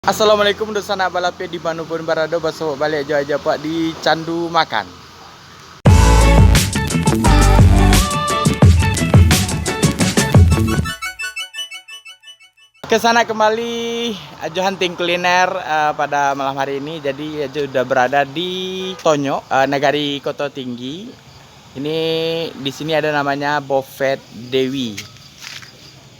Assalamualaikum dosa nak balape di manapun berada, besok balik aja pak di Candu Makan. Ke sana kembali aja hunting kuliner pada malam hari ini. Jadi aja udah berada di Tonyo, Nagari Koto Tinggi. Ini di sini ada namanya Buffet Dewi.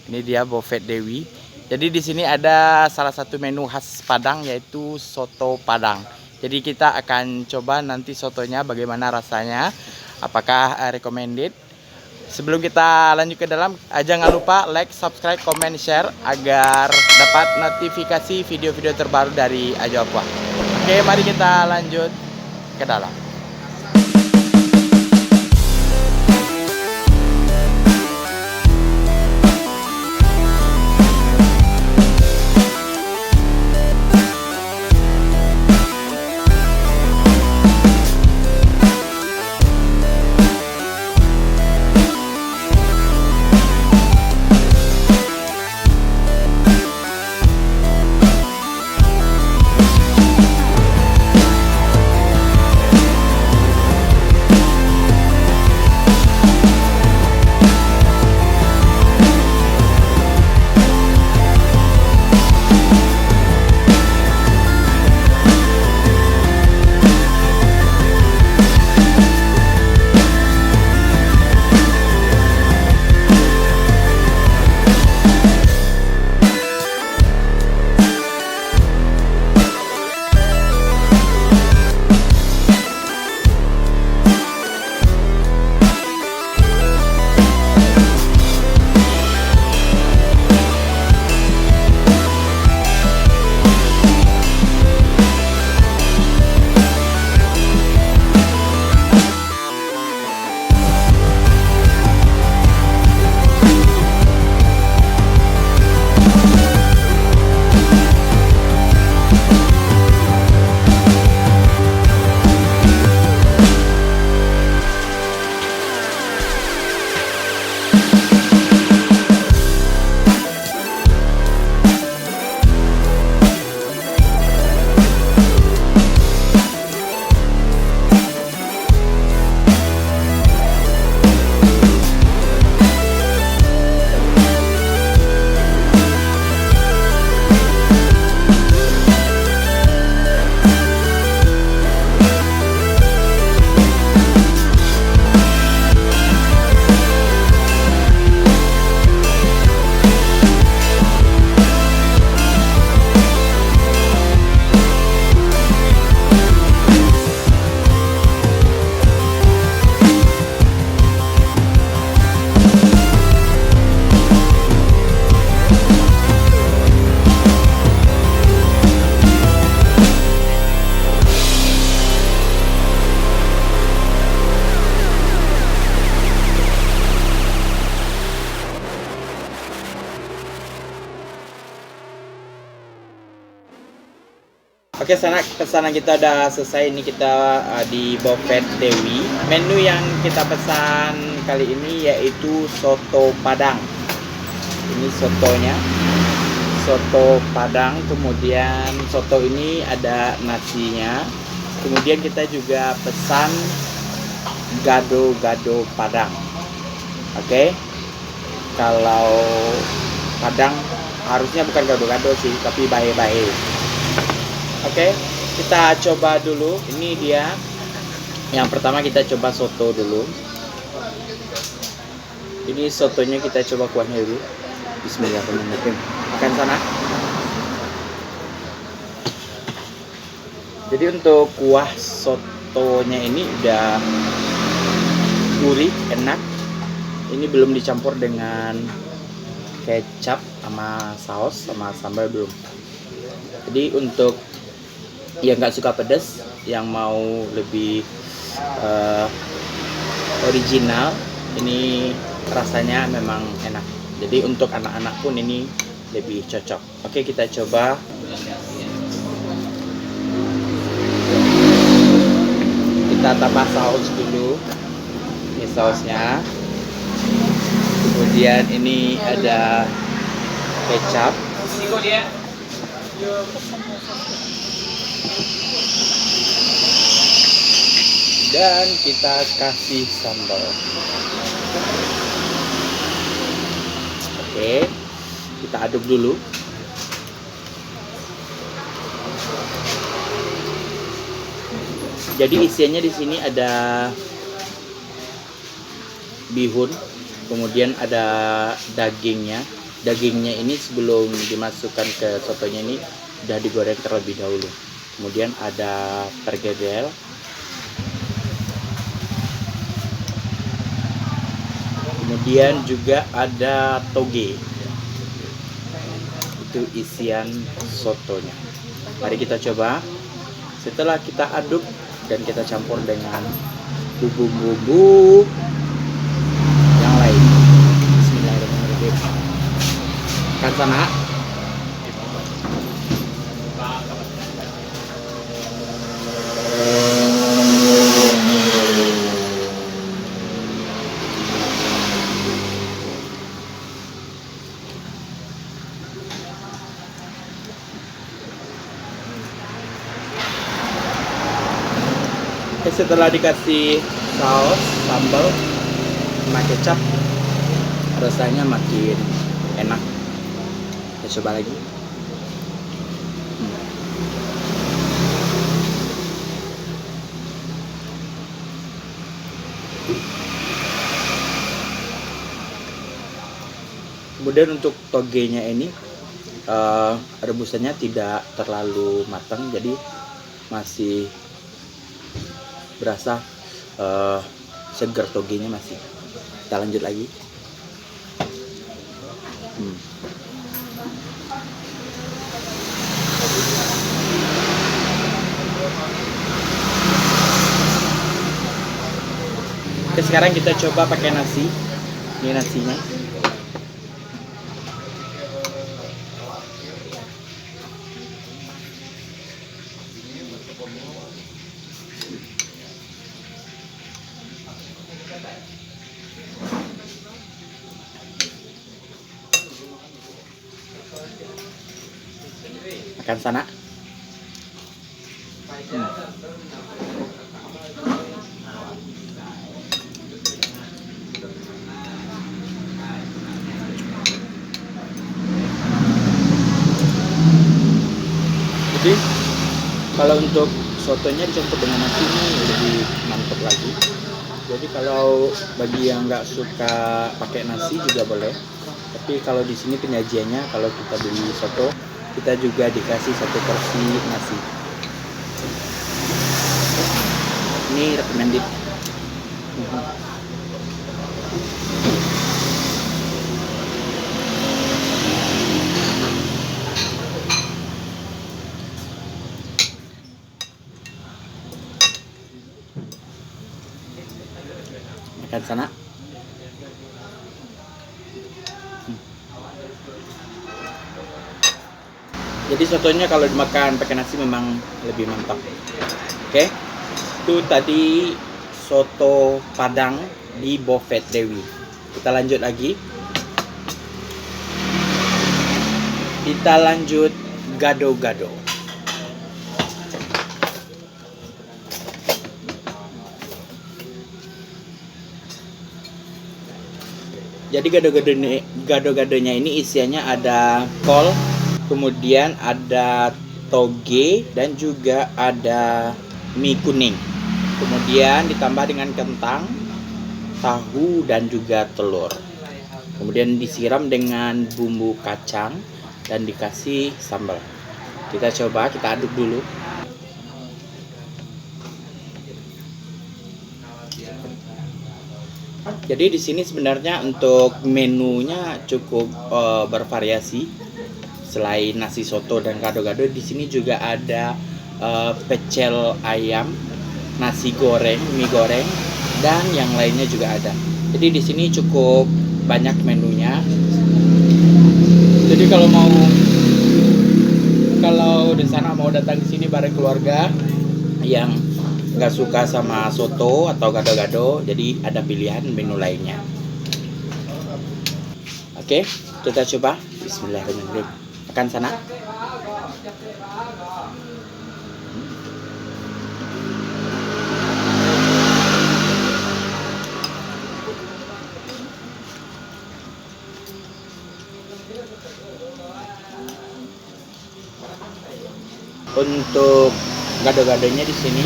Ini dia Buffet Dewi. Jadi di sini ada salah satu menu khas Padang yaitu soto Padang. Jadi kita akan coba nanti sotonya bagaimana rasanya, apakah recommended. Sebelum kita lanjut ke dalam, jangan lupa like, subscribe, comment, share agar dapat notifikasi video-video terbaru dari Ajo Aqua. Oke, mari kita lanjut ke dalam. Oke, pesanan kita udah selesai. Ini kita di Buffet Dewi. Menu yang kita pesan kali ini yaitu soto Padang. Ini sotonya, soto Padang. Kemudian soto ini ada nasinya. Kemudian kita juga pesan gado-gado Padang. Oke, kalau Padang harusnya bukan gado-gado sih, tapi bahe-bahe. Oke, kita coba dulu. Ini dia. Yang pertama kita coba soto dulu. Ini sotonya kita coba kuahnya dulu. Bismillahirrahmanirrahim. Makan sana. Jadi untuk kuah sotonya ini udah gurih, enak. Ini belum dicampur dengan kecap sama saus sama sambal belum. Jadi untuk yang nggak suka pedas, yang mau lebih original, ini rasanya memang enak. Jadi untuk anak-anak pun ini lebih cocok. Oke, kita coba. Kita tambah saus dulu. Ini sausnya. Kemudian ini ada kecap. Dan kita kasih sambal. Oke, kita aduk dulu. Jadi isiannya di sini ada bihun, kemudian ada dagingnya. Dagingnya ini sebelum dimasukkan ke sotonya ini udah digoreng terlebih dahulu. Kemudian ada perkedel, kemudian juga ada toge. Itu isian sotonya. Mari kita coba. Setelah kita aduk dan kita campur dengan bumbu-bumbu yang lain. Bismillahirrahmanirrahim. Kan sana. Setelah dikasih saus sambal sama kecap, rasanya makin enak. Kita coba lagi. Kemudian untuk togenya ini rebusannya tidak terlalu matang, jadi masih berasa segar togenya masih. Kita lanjut lagi. Oke, sekarang kita coba pakai nasi. Ini nasinya. Makan sana. Jadi kalau untuk sotonya dicampur dengan nasi ini lebih mantap lagi. Jadi kalau bagi yang nggak suka pakai nasi juga boleh. Tapi kalau di sini penyajiannya, kalau kita beli soto, kita juga dikasih satu porsi nasi. Ini recommended. Makan sana. Jadi sotonya kalau dimakan pakai nasi memang lebih mantap. Oke, itu tadi soto Padang di Bofet Dewi. Kita lanjut lagi. Kita lanjut gado-gado. Jadi gado-gadonya ini isiannya ada kol, kemudian ada toge, dan juga ada mie kuning. Kemudian ditambah dengan kentang, tahu, dan juga telur. Kemudian disiram dengan bumbu kacang dan dikasih sambal. Kita coba, kita aduk dulu. Jadi di sini sebenarnya untuk menunya cukup bervariasi. Selain nasi soto dan gado-gado, di sini juga ada pecel ayam, nasi goreng, mie goreng, dan yang lainnya juga ada. Jadi di sini cukup banyak menunya. Jadi kalau di sana mau datang di sini bareng keluarga yang nggak suka sama soto atau gado-gado, jadi ada pilihan menu lainnya. Oke, kita coba. Bismillahirrahmanirrahim. Makan sana. Untuk gado-gadonya di sini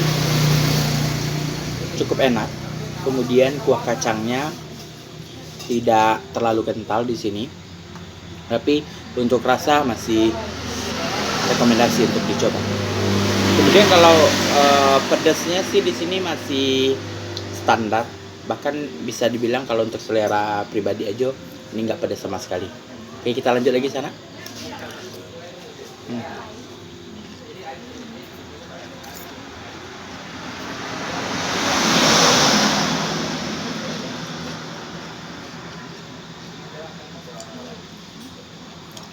cukup enak. Kemudian kuah kacangnya tidak terlalu kental di sini. Tapi untuk rasa masih rekomendasi untuk dicoba. Kemudian kalau pedasnya sih di sini masih standar. Bahkan bisa dibilang kalau untuk selera pribadi aja ini nggak pedas sama sekali. Oke, kita lanjut lagi sana.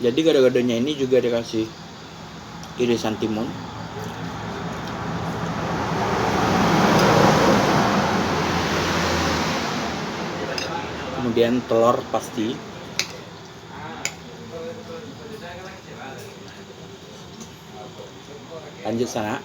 Jadi gado-gadonya ini juga dikasih irisan timun. Kemudian telur pasti. Lanjut sana.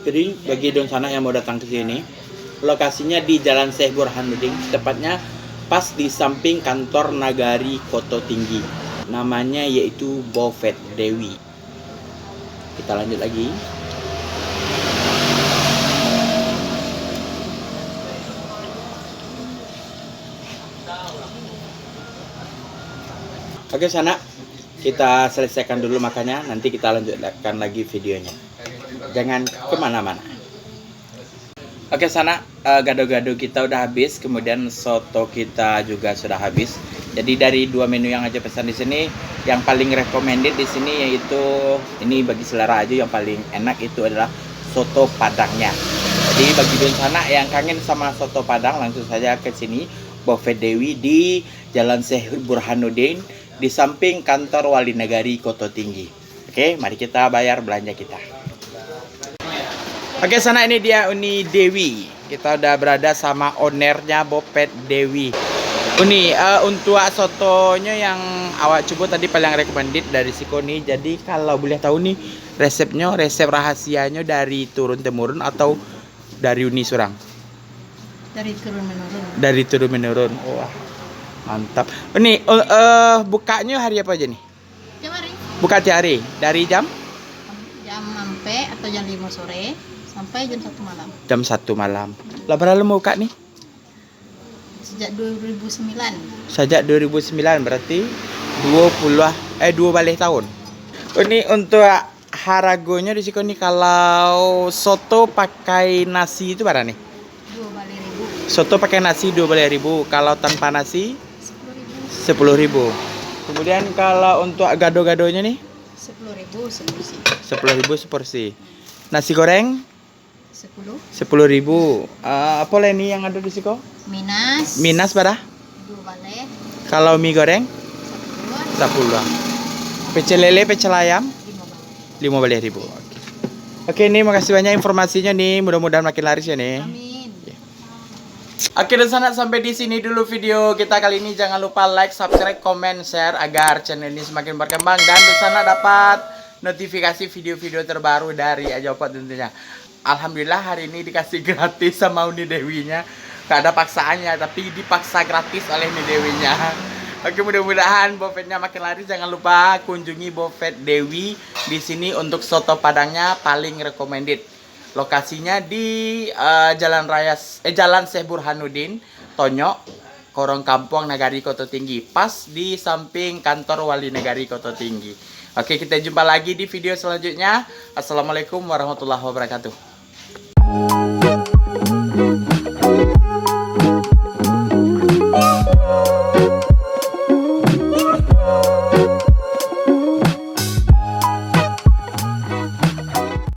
Jadi bagi don sana yang mau datang ke sini, lokasinya di Jalan Syekh Burhanuddin, tepatnya pas di samping kantor Nagari Koto Tinggi. Namanya yaitu Buffet Dewi. Kita lanjut lagi. Oke sana, kita selesaikan dulu makannya, nanti kita lanjutkan lagi videonya. Jangan kemana-mana. Oke sana, gado-gado kita udah habis, kemudian soto kita juga sudah habis. Jadi dari dua menu yang aja pesan di sini, yang paling recommended di sini yaitu ini bagi selera aja yang paling enak itu adalah soto padangnya. Jadi bagi don sana yang kangen sama soto padang, langsung saja ke sini Buffet Dewi di Jalan Syekh Burhanuddin di samping kantor Wali Nagari Koto Tinggi. Oke, mari kita bayar belanja kita. Oke sana, ini dia Uni Dewi. Kita udah berada sama ownernya Buffet Dewi. Uni, untuk sotonya yang awak coba tadi paling recommended dari si Koni. Jadi kalau boleh tahu nih resepnya, resep rahasianya dari turun temurun atau dari Uni Surang? Dari turun menurun. Dari turun menurun. Wah, mantap. Uni, bukanya hari apa aja nih? Jam hari? Buka tiap hari dari jam? Jam sampai atau jam 5 sore sampai jam 1 malam. Jam 1 malam. Lah berapa lama buka nih? Sejak 2009. Sejak 2009 berarti 2 balik tahun. Ini untuk harganya di sini nih, kalau soto pakai nasi itu berapa nih? 2 balik ribu. Soto pakai nasi 2 balik ribu, kalau tanpa nasi 10.000. 10.000. Kemudian kalau untuk gado-gadonya nih 10.000 seporsi. 10.000 seporsi. Nasi goreng 10. 10.000. Apa lah ini yang ada di sini? Minas. Minas berapa? 2 balik. Kalau mie goreng 10. 10. Pecel lele, pecel ayam 5 balik. 15.000. Oke, ini makasih banyak informasinya nih. Mudah-mudahan makin laris ya nih. Amin. Oke, dan sana sampai di sini dulu video kita kali ini. Jangan lupa like, subscribe, comment, share agar channel ini semakin berkembang dan di sana dapat notifikasi video-video terbaru dari Ajopot tentunya. Alhamdulillah hari ini dikasih gratis sama Uni Dewinya. Gak ada paksaannya, tapi dipaksa gratis oleh Uni Dewinya. Oke, mudah-mudahan Buffetnya makin laris. Jangan lupa kunjungi Buffet Dewi di sini untuk soto padangnya paling recommended. Lokasinya di Jalan Syekh Burhanuddin, Tonyok, Korong Kampung Nagari Koto Tinggi, pas di samping kantor Wali Nagari Koto Tinggi. Oke, kita jumpa lagi di video selanjutnya. Assalamualaikum warahmatullahi wabarakatuh.